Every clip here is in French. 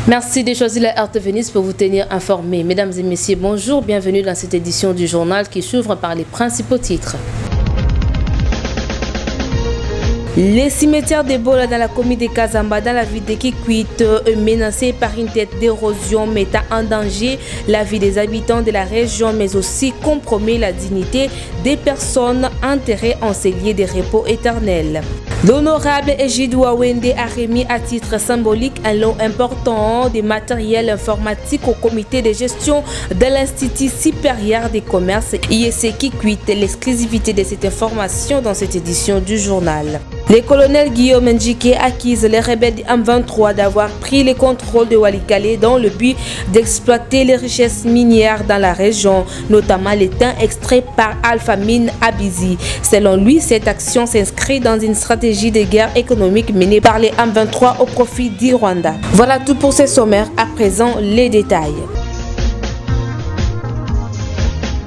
Merci de choisir la Heure de Venise pour vous tenir informés. Mesdames et messieurs, bonjour, bienvenue dans cette édition du journal qui s'ouvre par les principaux titres. Les cimetières d'Ebola dans la commune de Kazamba, dans la ville de Kikwit, menacés par une tête d'érosion mettant en danger la vie des habitants de la région, mais aussi compromet la dignité des personnes enterrées en ces lieux de repos éternel. L'honorable Ejidou Wende a remis à titre symbolique un lot important de matériel informatique au comité de gestion de l'Institut supérieur des commerces IEC Kikwit. L'exclusivité de cette information dans cette édition du journal. Le colonel Guillaume Ndjike accuse les rebelles du M23 d'avoir pris le contrôle de Walikale dans le but d'exploiter les richesses minières dans la région, notamment les thym extraits par Alpha Mine Abizi. Selon lui, cette action s'inscrit dans une stratégie de guerre économique menée par les M23 au profit du Rwanda. Voilà tout pour ces sommaires. À présent, les détails.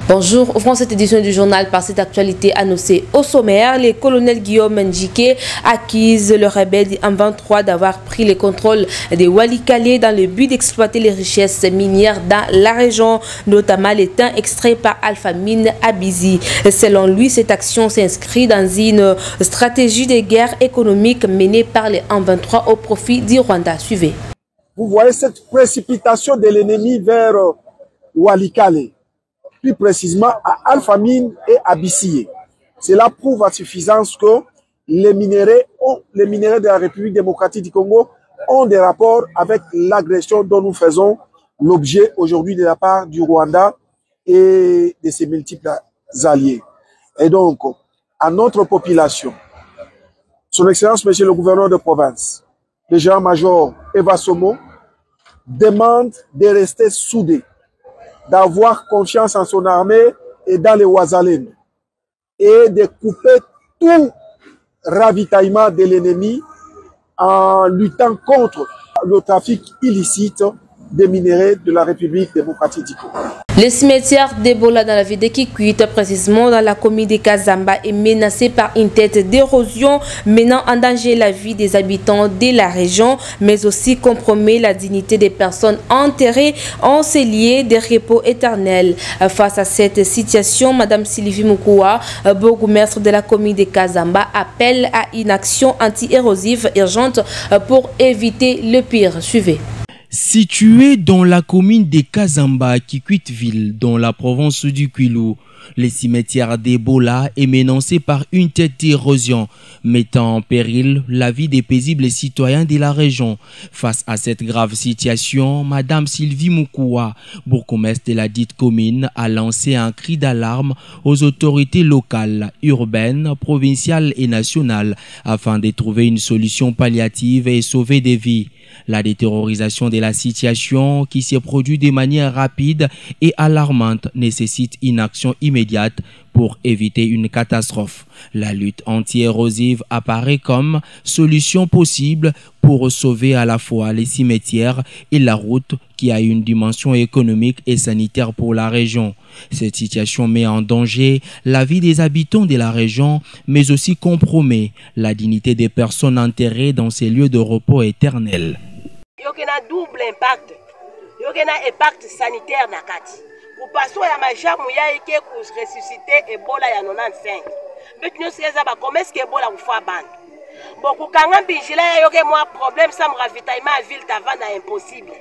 Bonjour, ouvrons cette édition du journal par cette actualité annoncée au sommaire. Le colonel Guillaume Ndjike accuse le rebelle du M23 d'avoir pris le contrôle de Walikale dans le but d'exploiter les richesses minières dans la région, notamment les thym extraits par Alpha Mine Abizi. Selon lui, cette action s'inscrit dans une stratégie de guerre économique menée par les M23 au profit du Rwanda. Suivez. Vous voyez cette précipitation de l'ennemi vers Walikale, plus précisément à Alpha Mine et à Bissié. Cela prouve à suffisance que les minéraux de la République démocratique du Congo ont des rapports avec l'agression dont nous faisons l'objet aujourd'hui de la part du Rwanda et de ses multiples alliés. Et donc, à notre population, Son Excellence, Monsieur le gouverneur de province, le général-major Eva Somo, demande de rester soudé, d'avoir confiance en son armée et dans les Ouazalènes et de couper tout ravitaillement de l'ennemi en luttant contre le trafic illicite des minéraux de la République démocratique du Congo. Le cimetière d'Ebola dans la ville de Kikwit, précisément dans la commune de Kazamba, est menacé par une tête d'érosion menant en danger la vie des habitants de la région, mais aussi compromet la dignité des personnes enterrées en ces lieux de repos éternel. Face à cette situation, Madame Sylvie Moukoua, bourgmestre de la commune de Kazamba, appelle à une action anti-érosive urgente pour éviter le pire. Suivez. Situé dans la commune de Kazamba, Kikwitville, dans la province du Kwilu, le cimetière d'Ebola est menacé par une tête d'érosion, mettant en péril la vie des paisibles citoyens de la région. Face à cette grave situation, Madame Sylvie Moukoua, bourgmestre de la dite commune, a lancé un cri d'alarme aux autorités locales, urbaines, provinciales et nationales, afin de trouver une solution palliative et sauver des vies. La détériorisation de la situation, qui s'est produite de manière rapide et alarmante, nécessite une action immédiate pour éviter une catastrophe. La lutte anti-érosive apparaît comme solution possible pour sauver à la fois les cimetières et la route qui a une dimension économique et sanitaire pour la région. Cette situation met en danger la vie des habitants de la région, mais aussi compromet la dignité des personnes enterrées dans ces lieux de repos éternel. Il y a un double impact. Il y a un impact sanitaire na kati. Pour passer à ma jambe, il y a qui ressuscité Ebola il y a 95. Mais nous savons comment est-ce que Ebola vous fait ban. Bon, pour quand on vigile, il y a un problème ça me ravitaillement à ville d'avant est impossible.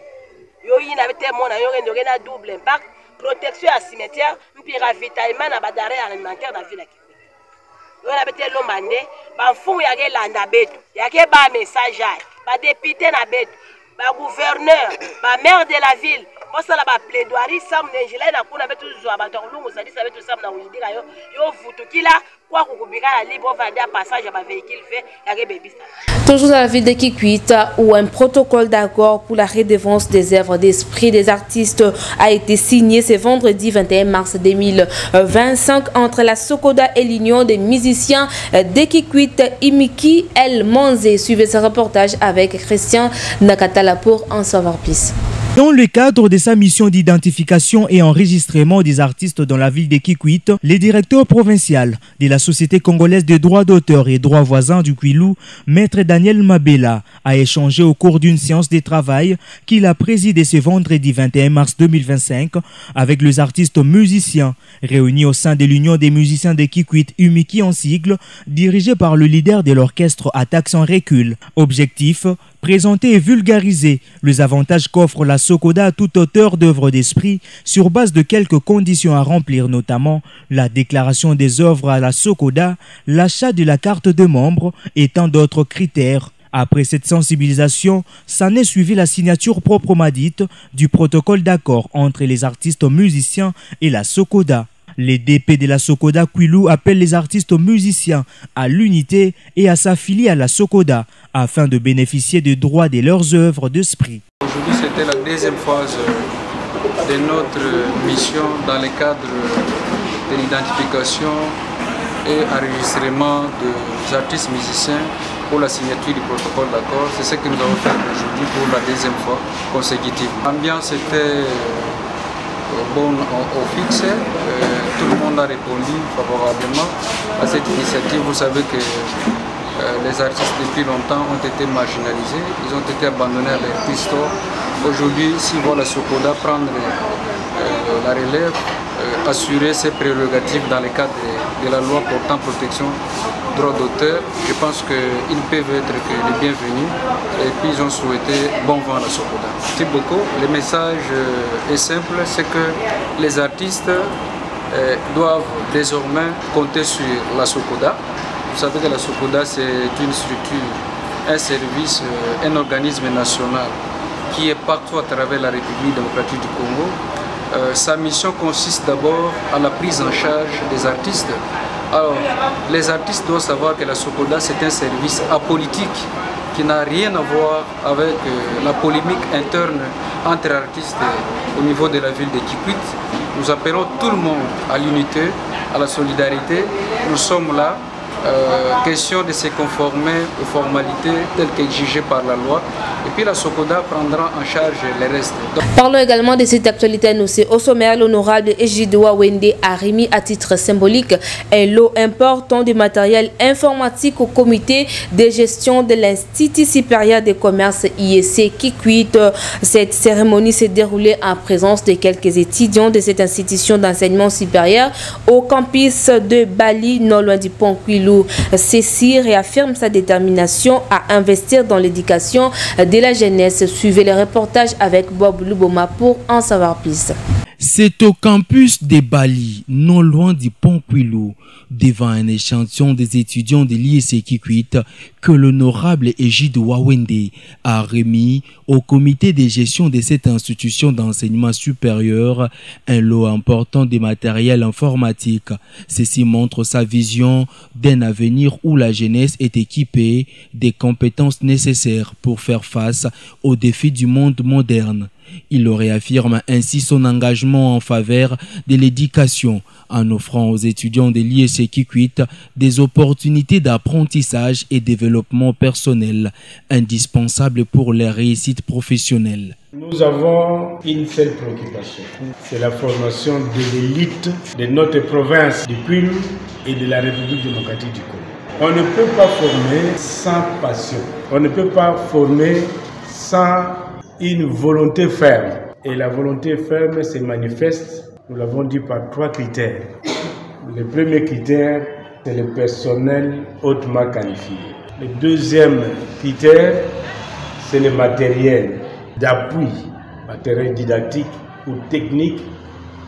Il y a un double impact. Protection à cimetière, puis ravitaillement na badare alimentaire dans ville. Il y a un lomandé, ba fond il y a landa beto, il y a ba message, ba député na beto. Ba gouverneur, ba maire de la ville, moi ça la ba plaidoirie sam n'engela na kuna betu zwa ba tolungu ça dit ça betu sam na uyidira yo vutukila kwa kukubika la libre va dire passage ba véhicule fait ya ke baby ça. Toujours dans la ville de Kikwit, où un protocole d'accord pour la redevance des œuvres d'esprit des artistes a été signé ce vendredi 21 mars 2025 entre la Sokoda et l'Union des musiciens de Kikwit, Imiki El Manze. Suivez ce reportage avec Christian Nakatala pour en savoir plus. Dans le cadre de sa mission d'identification et enregistrement des artistes dans la ville de Kikwit, le directeur provincial de la Société congolaise des droits d'auteur et droits voisins du Kwilu, Maître Daniel Mabela, a échangé au cours d'une séance de travail qu'il a présidée ce vendredi 21 mars 2025 avec les artistes musiciens réunis au sein de l'Union des musiciens de Kikwit, UMIKI en sigle, dirigée par le leader de l'orchestre Attaque sans recul. Objectif: présenter et vulgariser les avantages qu'offre la Sokoda à tout auteur d'œuvres d'esprit sur base de quelques conditions à remplir, notamment la déclaration des œuvres à la Sokoda, l'achat de la carte de membre et tant d'autres critères. Après cette sensibilisation, s'en est suivi la signature proprement dite du protocole d'accord entre les artistes musiciens et la Sokoda. Les DP de la Sokoda Kwilu appellent les artistes musiciens à l'unité et à s'affilier à la Sokoda afin de bénéficier des droits de leurs œuvres d'esprit. Aujourd'hui, c'était la deuxième phase de notre mission dans le cadre de l'identification et enregistrement des artistes musiciens pour la signature du protocole d'accord. C'est ce que nous avons fait aujourd'hui pour la deuxième fois consécutive. L'ambiance était bon au fixe, tout le monde a répondu favorablement à cette initiative. Vous savez que les artistes depuis longtemps ont été marginalisés, ils ont été abandonnés à leur histoire. Aujourd'hui, s'ils voient la Sokoda prendre la relève, assurer ses prérogatives dans le cadre de la loi portant protection droit d'auteur, je pense qu'ils peuvent être les bienvenus et puis ils ont souhaité bon vent à la Sokoda. Merci beaucoup. Le message est simple, c'est que les artistes doivent désormais compter sur la Sokoda. Vous savez que la Sokoda, c'est une structure, un service, un organisme national qui est partout à travers la République démocratique du Congo. Sa mission consiste d'abord à la prise en charge des artistes. Alors, les artistes doivent savoir que la Sokoda, c'est un service apolitique qui n'a rien à voir avec la polémique interne entre artistes au niveau de la ville de Kikwit. Nous appelons tout le monde à l'unité, à la solidarité. Nous sommes là. Question de se conformer aux formalités telles qu'exigées par la loi. Et puis la Sokoda prendra en charge les restes. Parlons également de cette actualité annoncée au sommaire. L'honorable Ejide Wawende a remis à titre symbolique un lot important de matériel informatique au comité de gestion de l'Institut supérieur des commerces IEC Kikwit. Cette cérémonie s'est déroulée en présence de quelques étudiants de cette institution d'enseignement supérieur au campus de Bali, non loin du pont Kwilu. Ceci réaffirme sa détermination à investir dans l'éducation de la jeunesse. Suivez le reportage avec Bob Luboma pour en savoir plus. C'est au campus de Bali, non loin du pont Kwilu, devant un échantillon des étudiants de l'IEC Kikwit, que l'honorable Ejide Wawende a remis au comité de gestion de cette institution d'enseignement supérieur un lot important de matériel informatique. Ceci montre sa vision d'un avenir où la jeunesse est équipée des compétences nécessaires pour faire face aux défis du monde moderne. Il réaffirme ainsi son engagement en faveur de l'éducation en offrant aux étudiants de l'IEC Kikwit des opportunités d'apprentissage et développement personnel indispensables pour leur réussite professionnelle. Nous avons une seule préoccupation, c'est la formation de l'élite de notre province du Kwilu et de la République démocratique du Congo. On ne peut pas former sans passion, on ne peut pas former sans une volonté ferme. Et la volonté ferme se manifeste, nous l'avons dit, par 3 critères. Le premier critère, c'est le personnel hautement qualifié. Le deuxième critère, c'est le matériel d'appui, matériel didactique ou technique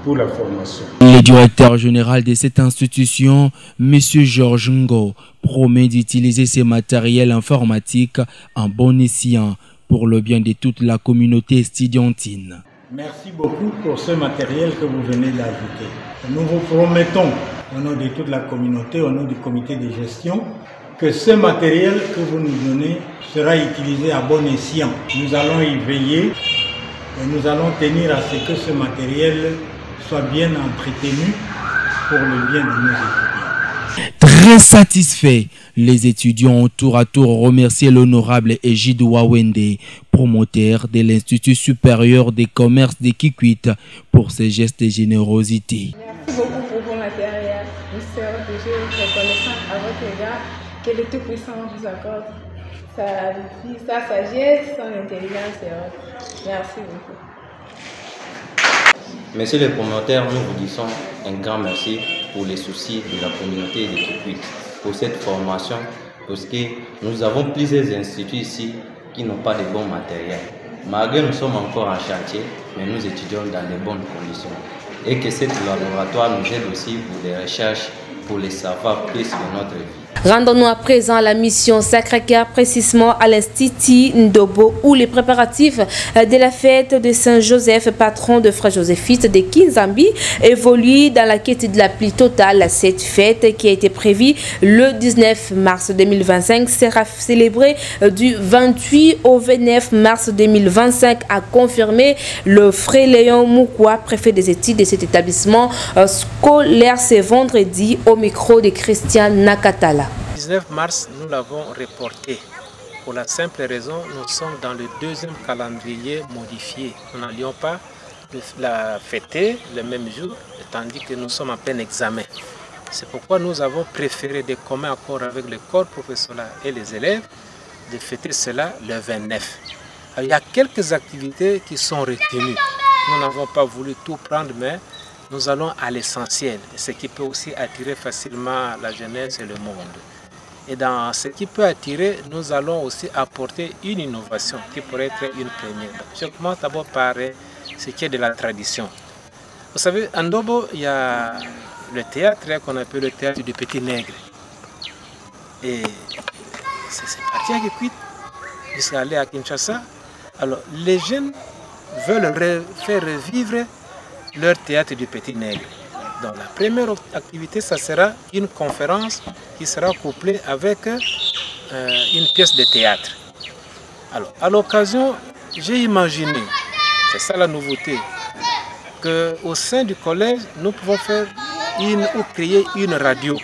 pour la formation. Le directeur général de cette institution, M. Georges Ngo, promet d'utiliser ces matériels informatiques en bon escient pour le bien de toute la communauté estudiantine. Merci beaucoup pour ce matériel que vous venez d'ajouter. Nous vous promettons, au nom de toute la communauté, au nom du comité de gestion, que ce matériel que vous nous donnez sera utilisé à bon escient. Nous allons y veiller et nous allons tenir à ce que ce matériel soit bien entretenu pour le bien de nos étudiants. Très satisfaits, les étudiants ont tour à tour remercié l'honorable Égide Wawende, promoteur de l'Institut supérieur des commerces de Kikwit, pour ses gestes de générosité. Merci beaucoup pour vos matériels. Nous serons toujours reconnaissants à votre égard. Que le Tout-Puissant vous accorde sa vie, sa sagesse, son intelligence et autres. Merci beaucoup. Monsieur le promoteur, nous vous disons un grand merci pour les soucis de la communauté de Kikwit, pour cette formation, parce que nous avons plusieurs instituts ici qui n'ont pas de bons matériels. Malgré nous sommes encore en chantier, mais nous étudions dans de bonnes conditions. Et que ce laboratoire nous aide aussi pour des recherches, pour les savoir plus de notre vie. Rendons-nous à présent à la mission Sacré-Cœur, précisément à l'Institut Ndobo, où les préparatifs de la fête de Saint-Joseph, patron de Frère Joséphistes de Kinzambi, évoluent dans la quête de la pluie totale. Cette fête, qui a été prévue le 19 mars 2025, sera célébrée du 28 au 29 mars 2025, a confirmé le frère Léon Moukwa, préfet des études de cet établissement scolaire, ce vendredi au micro de Christian Nakatala. Le 19 mars, nous l'avons reporté. Pour la simple raison, nous sommes dans le deuxième calendrier modifié. Nous n'allions pas la fêter le même jour, tandis que nous sommes en plein examen. C'est pourquoi nous avons préféré, de commun accord avec le corps professoral et les élèves, de fêter cela le 29. Alors, il y a quelques activités qui sont retenues. Nous n'avons pas voulu tout prendre, mais nous allons à l'essentiel, ce qui peut aussi attirer facilement la jeunesse et le monde. Et dans ce qui peut attirer, nous allons aussi apporter une innovation qui pourrait être une première. Je commence d'abord par ce qui est de la tradition. Vous savez, à Ndobo, il y a le théâtre qu'on appelle le théâtre du Petit Nègre. Et c'est parti à Kikwit, jusqu'à aller à Kinshasa. Alors, les jeunes veulent faire revivre leur théâtre du Petit Nègre. Donc la première activité, ça sera une conférence qui sera couplée avec une pièce de théâtre. Alors, à l'occasion, j'ai imaginé, c'est ça la nouveauté, qu'au sein du collège, nous pouvons faire ou créer une radio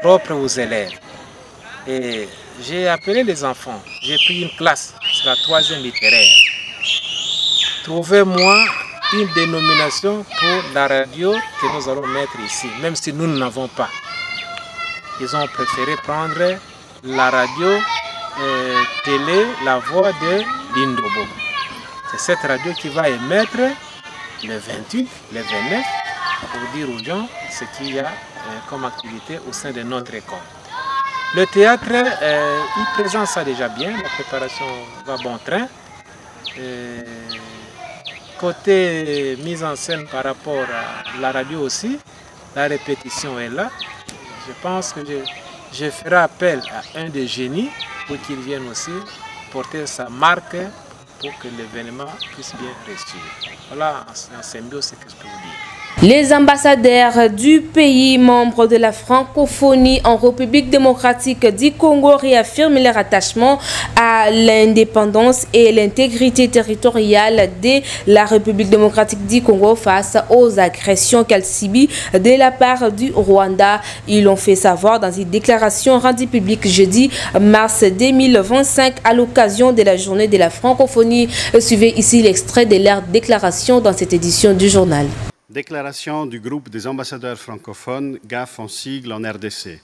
propre aux élèves. Et j'ai appelé les enfants, j'ai pris une classe, c'est la 3e littéraire. Trouvez-moi une dénomination pour la radio que nous allons mettre ici, même si nous n'avons pas. Ils ont préféré prendre la radio télé, la voix de l'Indobo. C'est cette radio qui va émettre le 28, le 29, pour dire aux gens ce qu'il y a comme activité au sein de notre école. Le théâtre, il présente ça déjà bien, la préparation va bon train. Côté mise en scène par rapport à la radio aussi, la répétition est là. Je pense que je ferai appel à un des génies pour qu'il vienne aussi porter sa marque pour que l'événement puisse bien réussir. Voilà en symbiose ce que je peux vous dire. Les ambassadeurs du pays membres de la francophonie en République démocratique du Congo réaffirment leur attachement à l'indépendance et l'intégrité territoriale de la République démocratique du Congo face aux agressions qu'elle subit de la part du Rwanda. Ils l'ont fait savoir dans une déclaration rendue publique jeudi mars 2025 à l'occasion de la journée de la francophonie. Suivez ici l'extrait de leur déclaration dans cette édition du journal. Déclaration du groupe des ambassadeurs francophones, GAF en sigle en RDC.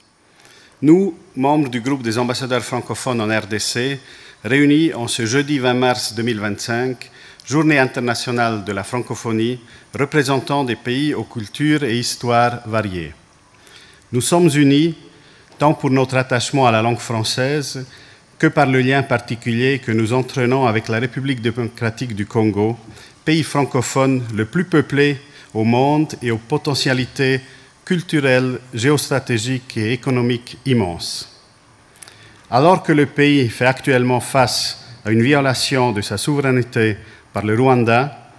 Nous, membres du groupe des ambassadeurs francophones en RDC, réunis en ce jeudi 20 mars 2025, journée internationale de la francophonie, représentant des pays aux cultures et histoires variées. Nous sommes unis tant pour notre attachement à la langue française que par le lien particulier que nous entraînons avec la République démocratique du Congo, pays francophone le plus peuplé au monde et aux potentialités culturelles, géostratégiques et économiques immenses. Alors que le pays fait actuellement face à une violation de sa souveraineté par le Rwanda,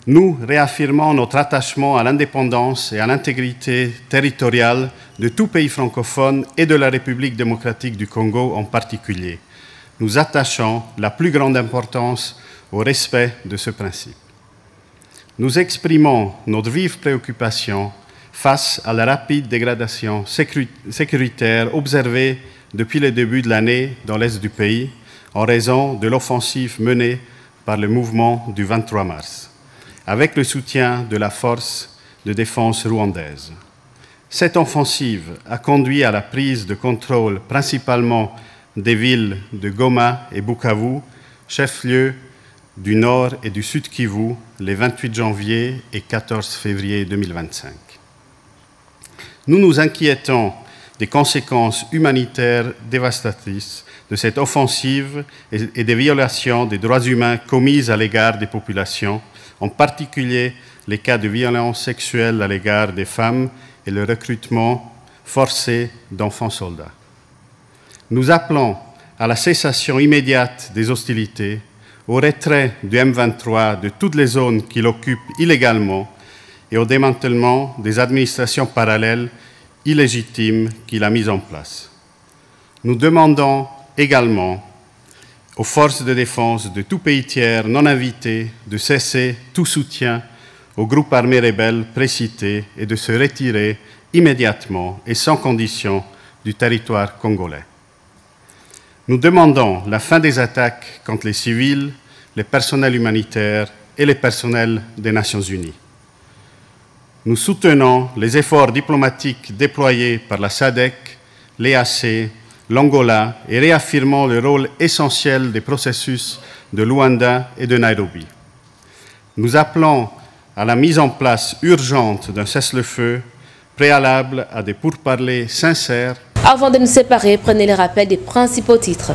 nous réaffirmons notre attachement à l'indépendance et à l'intégrité territoriale de tout pays francophone et de la République démocratique du Congo en particulier. Nous attachons la plus grande importance au respect de ce principe. Nous exprimons notre vive préoccupation face à la rapide dégradation sécuritaire observée depuis le début de l'année dans l'est du pays en raison de l'offensive menée par le mouvement du 23 mars, avec le soutien de la force de défense rwandaise. Cette offensive a conduit à la prise de contrôle principalement des villes de Goma et Bukavu, chef-lieu du Nord et du Sud Kivu, les 28 janvier et 14 février 2025. Nous nous inquiétons des conséquences humanitaires dévastatrices de cette offensive et des violations des droits humains commises à l'égard des populations, en particulier les cas de violences sexuelles à l'égard des femmes et le recrutement forcé d'enfants soldats. Nous appelons à la cessation immédiate des hostilités, au retrait du M23 de toutes les zones qu'il occupe illégalement et au démantèlement des administrations parallèles illégitimes qu'il a mises en place. Nous demandons également aux forces de défense de tout pays tiers non invités de cesser tout soutien aux groupes armés rebelles précités et de se retirer immédiatement et sans condition du territoire congolais. Nous demandons la fin des attaques contre les civils, les personnels humanitaires et les personnels des Nations Unies. Nous soutenons les efforts diplomatiques déployés par la SADC, l'EAC, l'Angola et réaffirmons le rôle essentiel des processus de Luanda et de Nairobi. Nous appelons à la mise en place urgente d'un cessez-le-feu préalable à des pourparlers sincères. Avant de nous séparer, prenez le rappel des principaux titres.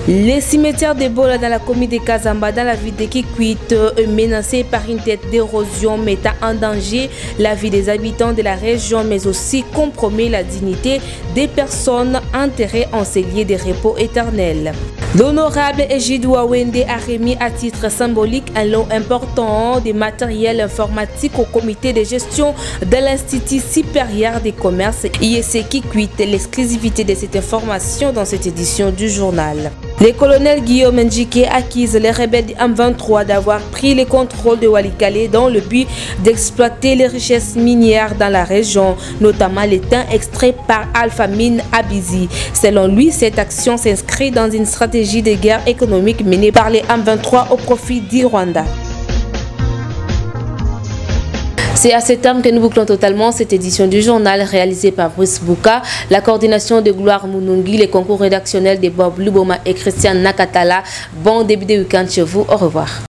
Les cimetières d'Ebola dans la commune de Kazamba, dans la ville de Kikwit, menacés par une tête d'érosion mettant en danger la vie des habitants de la région, mais aussi compromet la dignité des personnes enterrées en ces lieux de repos éternel. L'honorable Ejidou Wende a remis à titre symbolique un lot important de matériel informatique au comité de gestion de l'Institut supérieur des commerces IEC Kikwit. L'exclusivité de cette information dans cette édition du journal. Le colonel Guillaume Ndjike accuse les rebelles du M23 d'avoir pris le contrôle de Walikale dans le but d'exploiter les richesses minières dans la région, notamment l'étain extrait par Alpha Mine Abizi. Selon lui, cette action s'inscrit dans une stratégie de guerre économique menée par les M23 au profit du Rwanda. C'est à ce terme que nous bouclons totalement cette édition du journal réalisée par Bruce Bouka, la coordination de Gloire Mounungi, les concours rédactionnels de Bob Luboma et Christian Nakatala. Bon début de week-end chez vous. Au revoir.